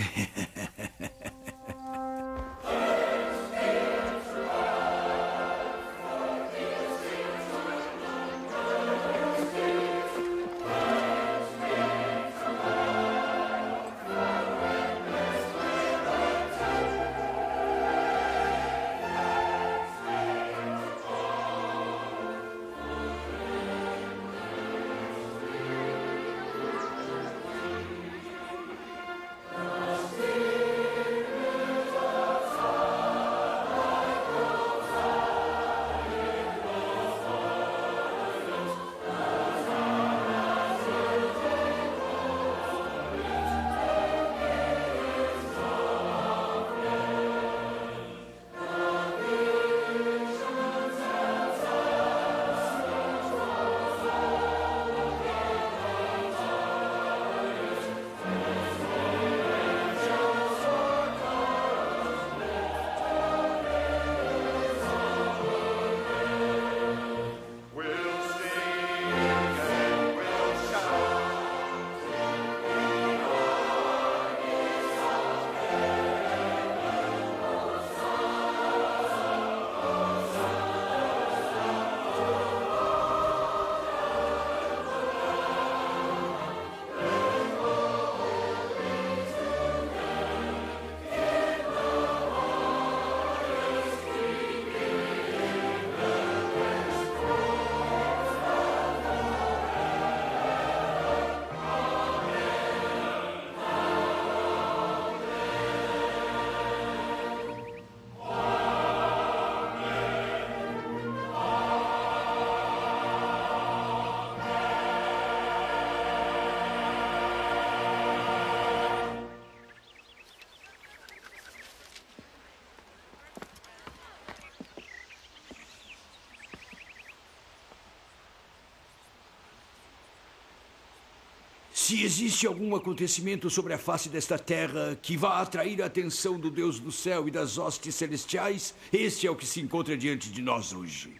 Se existe algum acontecimento sobre a face desta terra que vá atrair a atenção do Deus do céu e das hostes celestiais, este é o que se encontra diante de nós hoje.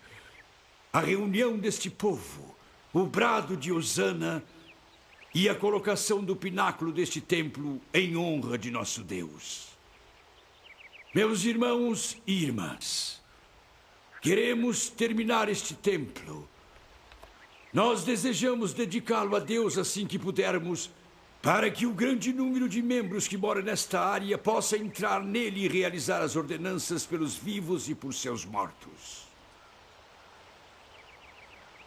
A reunião deste povo, o brado de hosana e a colocação do pináculo deste templo em honra de nosso Deus. Meus irmãos e irmãs, queremos terminar este templo. Nós desejamos dedicá-lo a Deus assim que pudermos, para que o grande número de membros que mora nesta área possa entrar nele e realizar as ordenanças pelos vivos e por seus mortos.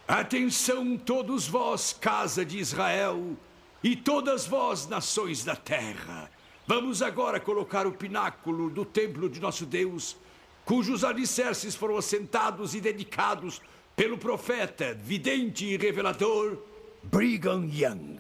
Atenção, todos vós, casa de Israel, e todas vós, nações da terra. Vamos agora colocar o pináculo do templo de nosso Deus, cujos alicerces foram assentados e dedicados pelo profeta, vidente e revelador Brigham Young.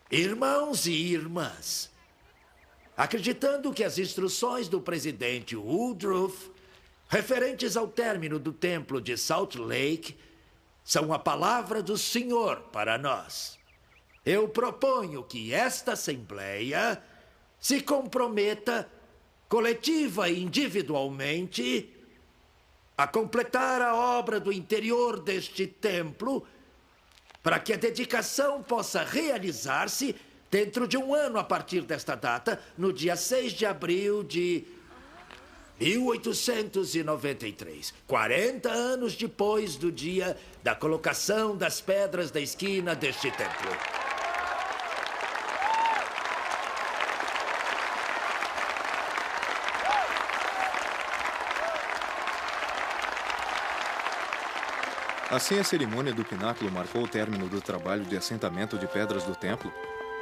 Irmãos e irmãs, acreditando que as instruções do presidente Woodruff, referentes ao término do templo de Salt Lake, são a palavra do Senhor para nós, eu proponho que esta Assembleia se comprometa, coletiva e individualmente, a completar a obra do interior deste templo, para que a dedicação possa realizar-se dentro de um ano a partir desta data, no dia 6 de abril de 1893. 40 anos depois do dia da colocação das pedras da esquina deste templo. Assim, a cerimônia do pináculo marcou o término do trabalho de assentamento de pedras do templo?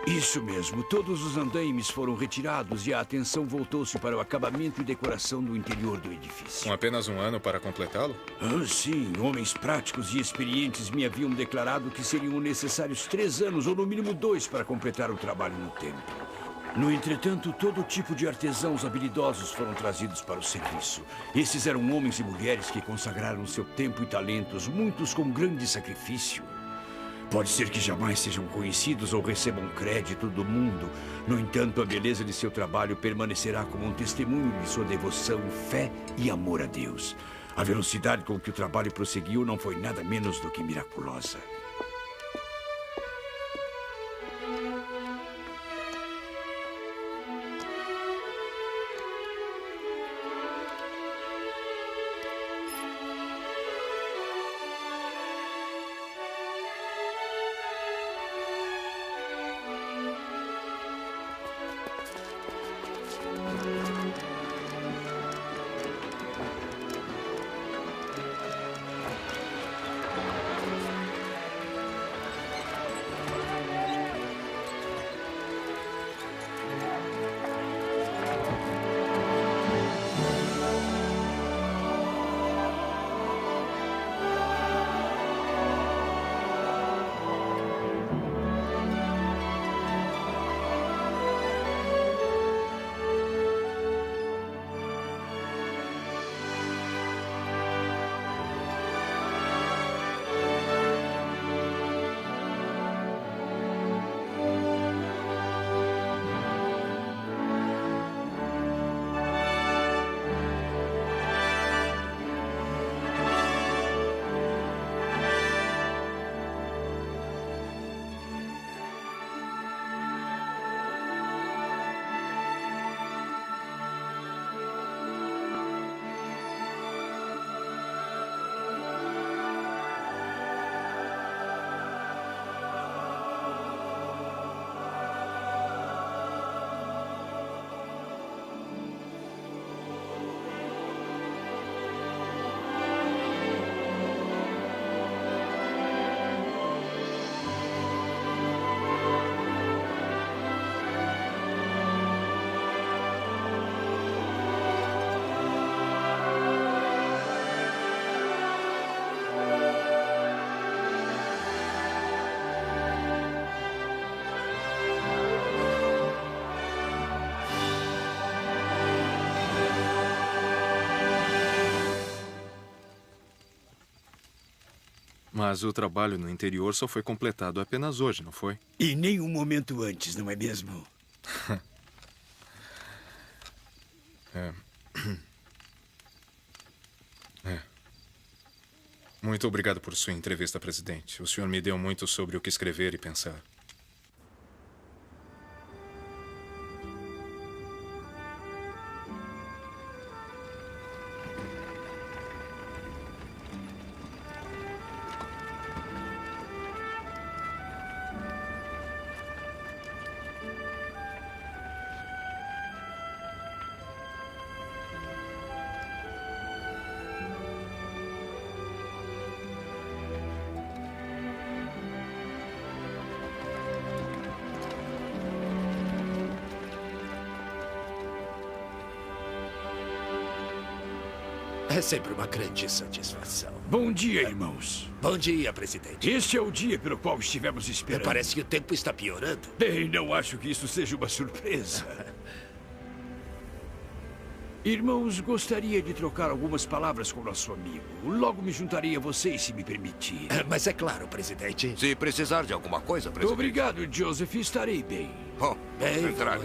Isso mesmo. Todos os andaimes foram retirados e a atenção voltou-se para o acabamento e decoração do interior do edifício. Com apenas um ano para completá-lo? Ah, sim. Homens práticos e experientes me haviam declarado que seriam necessários 3 anos, ou no mínimo 2, para completar o trabalho no templo. No entretanto, todo tipo de artesãos habilidosos foram trazidos para o serviço. Esses eram homens e mulheres que consagraram seu tempo e talentos, muitos com grande sacrifício. Pode ser que jamais sejam conhecidos ou recebam crédito do mundo. No entanto, a beleza de seu trabalho permanecerá como um testemunho de sua devoção, fé e amor a Deus. A velocidade com que o trabalho prosseguiu não foi nada menos do que miraculosa. Mas o trabalho no interior só foi completado apenas hoje, não foi? E nem um momento antes, não é mesmo? Muito obrigado por sua entrevista, presidente. O senhor me deu muito sobre o que escrever e pensar. É sempre uma grande satisfação. Bom dia, irmãos. Bom dia, presidente. Este é o dia pelo qual estivemos esperando. Parece que o tempo está piorando. Bem, não acho que isso seja uma surpresa. Irmãos, gostaria de trocar algumas palavras com nosso amigo. Logo me juntarei a vocês, se me permitir. Mas é claro, presidente. Se precisar de alguma coisa, presidente. Obrigado, Joseph. Estarei bem. Bem, entrar.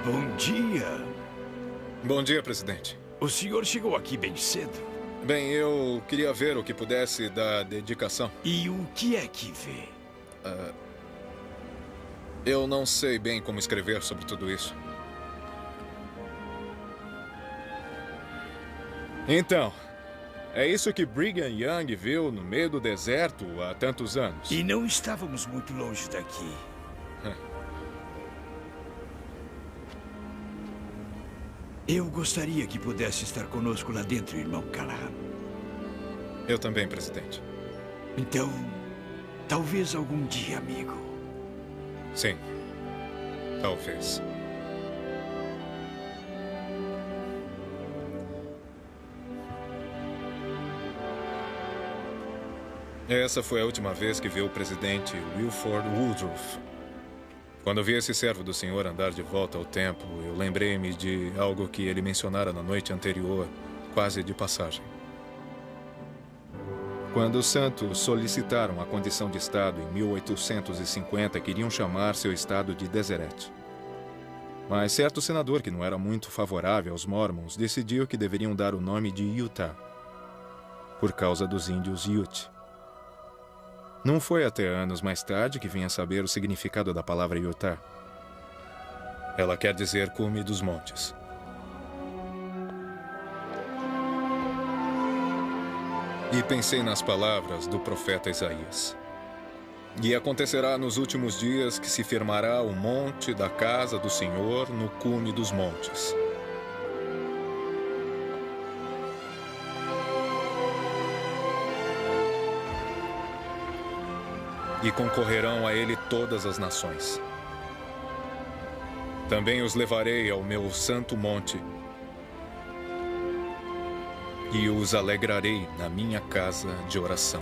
Bom dia. Bom dia, presidente. O senhor chegou aqui bem cedo. Bem, eu queria ver o que pudesse da dedicação. E o que é que vê? Eu não sei bem como escrever sobre tudo isso. Então, é isso que Brigham Young viu no meio do deserto há tantos anos. E não estávamos muito longe daqui. Eu gostaria que pudesse estar conosco lá dentro, irmão Callahan. Eu também, presidente. Então, talvez algum dia, amigo. Sim, talvez. Essa foi a última vez que vi o presidente Wilford Woodruff. Quando vi esse servo do senhor andar de volta ao templo, eu lembrei-me de algo que ele mencionara na noite anterior, quase de passagem. Quando os santos solicitaram a condição de estado em 1850, queriam chamar seu estado de Deseret. Mas certo senador, que não era muito favorável aos Mormons, decidiu que deveriam dar o nome de Utah, por causa dos índios Ute. Não foi até anos mais tarde que vim a saber o significado da palavra Utah. Ela quer dizer cume dos montes. E pensei nas palavras do profeta Isaías. E acontecerá nos últimos dias que se firmará o monte da casa do Senhor no cume dos montes. E concorrerão a ele todas as nações. Também os levarei ao meu santo monte e os alegrarei na minha casa de oração.